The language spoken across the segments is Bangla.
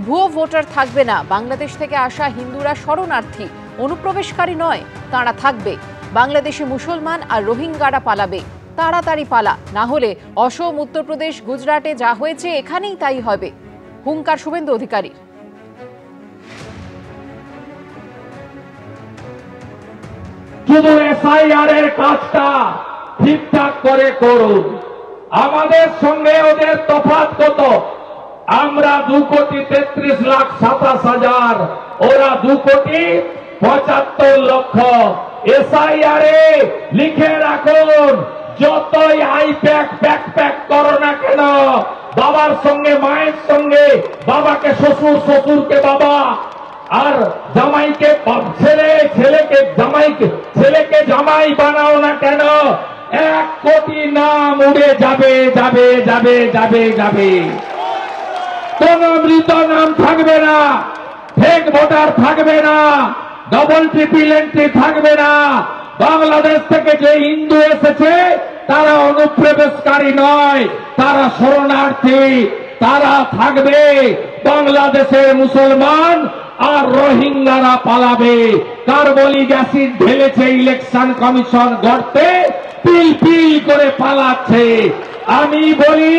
ভুয়ো ভোটার থাকবে না, বাংলাদেশ থেকে আসা হিন্দুরা শরণার্থী, অনুপ্রবেশকারী নয়, তারা থাকবে। বাংলাদেশি মুসলমান আর রোহিঙ্গারা পালাবে, তাড়াতাড়ি পালা, না হলে অসম, উত্তরপ্রদেশ, গুজরাটে যা হয়েছে এখানেই তাই হবে। হুঙ্কার শুভেন্দু অধিকারী। শুধু এসআইআর এর কাজটা ঠিকঠাক করে করুন। আমাদের সঙ্গে ওদের তফাৎ কত? আমরা 2,33,27,000, ওরা 2,75,00,000। এসআইআর এ লিখে রাখুন, যতই আইপ্যাক ব্যাকপ্যাক করো না কেন, বাবার সঙ্গে মায়ের সঙ্গে, বাবাকে শ্বশুর, শ্বশুরকে বাবা, আর জামাইকে ছেলে, ছেলেকে জামাই বানাও না কেন, 1 কোটি নাম উড়ে যাবে যাবে যাবে যাবে যাবে। কোন মৃত নাম থাকবে না, ফেক ভোটার থাকবে না, ডবল ট্রিপল এন্ট্রি থাকবে না। বাংলাদেশ থেকে যে হিন্দু এসেছে তারা অনুপ্রবেশকারী নয়, তারা শরণার্থী, তারা থাকবে। বাংলাদেশের মুসলমান আর রোহিঙ্গারা পালাবে। কার্বলিক অ্যাসিড ঢেলেছে ইলেকশন কমিশন গড়তে, পিল পিল করে পালাচ্ছে। আমি বলি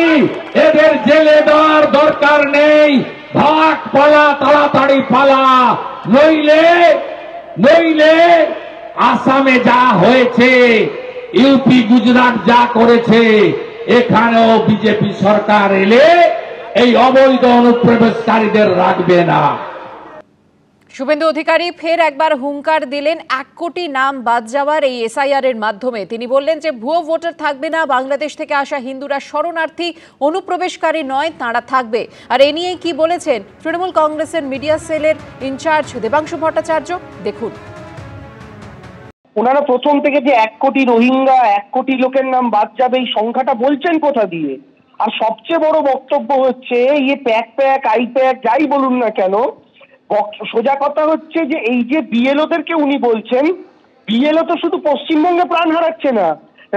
এদের জেলে দেওয়ার দরকার নেই, ভাগ, পালা, তাড়াতাড়ি পালা, নইলে আসামে যা হয়েছে, ইউপি গুজরাট যা করেছে, এখানেও বিজেপি সরকার এলে এই অবৈধ অনুপ্রবেশকারীদের রাখবে না। শুভেন্দু অধিকারী ফের একবার হুঙ্কার দিলেন 1 কোটি নাম বাদ যাওয়ার এই এসআইআর এর মাধ্যমে। তিনি বললেন যে ভুয়ো ভোটার থাকবে না, বাংলাদেশ থেকে আসা হিন্দুরা শরণার্থী, অনুপ্রবেশকারী নয়, তারা থাকবে। আর এ নিয়ে কি বলেছেন তৃণমূল কংগ্রেসের মিডিয়া সেলের ইনচার্জ দেবাংশু ভট্টাচার্য, দেখুন। ওনারা প্রথম থেকে যে 1 কোটি রোহিঙ্গা, 1 কোটি লোকের নাম বাদ যাবে, এই সংখ্যাটা বলছেন কোথা দিয়ে? আর সবচেয়ে বড় বক্তব্য হচ্ছে প্যাক আইপ্যাক যাই বলুন না কেন, সোজা কথা হচ্ছে যে এই যে বিএলওদেরকে উনি বলছেন, বিএলও তো শুধু পশ্চিমবঙ্গে প্রাণ হারাচ্ছে না,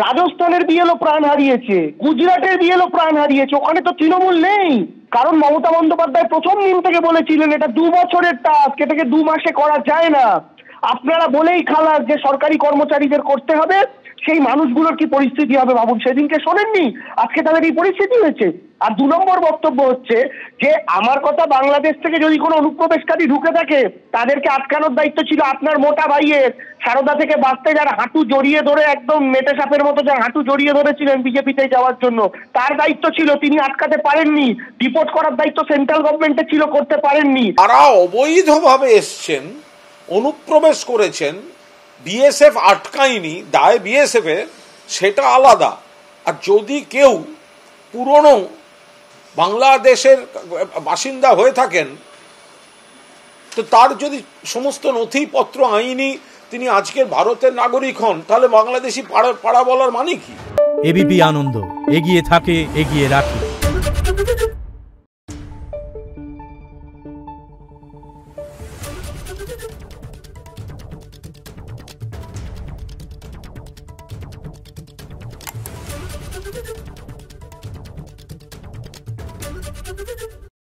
রাজস্থানের বিএলও প্রাণ হারিয়েছে, গুজরাটের বিএলও প্রাণ হারিয়েছে। ওখানে তো তৃণমূল নেই, কারণ মমতা বন্দ্যোপাধ্যায় প্রথম দিন থেকে বলেছিলেন এটা 2 বছরের টাস্ক, এটাকে 2 মাসে করা যায় না। আপনারা বলেই খালাস যে সরকারি কর্মচারীদের করতে হবে, সেই মানুষগুলোর কি পরিস্থিতি হবে ভাবুন। সেদিনকে শোনেননি, আজকে তাদের এই পরিস্থিতি হয়েছে। আর 2 নম্বর বক্তব্য হচ্ছে যে আমার কথা, বাংলাদেশ থেকে যদি কোনো অনুপ্রবেশকারী ঢুকে থাকে তাদেরকে আটকানোর দায়িত্ব ছিল আপনার মোটা ভাইয়ের। সারদা থেকে বাঁচতে যার হাঁটু জড়িয়ে ধরে, একদম মেটে সাপের মতো যার হাঁটু জড়িয়ে ধরেছিলেন বিজেপিতে যাওয়ার জন্য, তার দায়িত্ব ছিল, তিনি আটকাতে পারেননি। রিপোর্ট করার দায়িত্ব সেন্ট্রাল গভর্নমেন্টের ছিল, করতে পারেননি। তারা অবৈধভাবে এসছেন, অনুপ্রবেশ করেছেন, বিএসএফ আটকায়নি, দায় বিএসএফ এর, সেটা আলাদা। আর যদি কেউ পুরনো বাংলাদেশের বাসিন্দা হয়ে থাকেন, তো তার যদি সমস্ত নথিপত্র আইনি তিনি আজকের ভারতের নাগরিক হন, তাহলে বাংলাদেশি পাড়া বলার মানে কি? এবিপি আনন্দ, এগিয়ে থাকে, এগিয়ে রাখে। Thank you.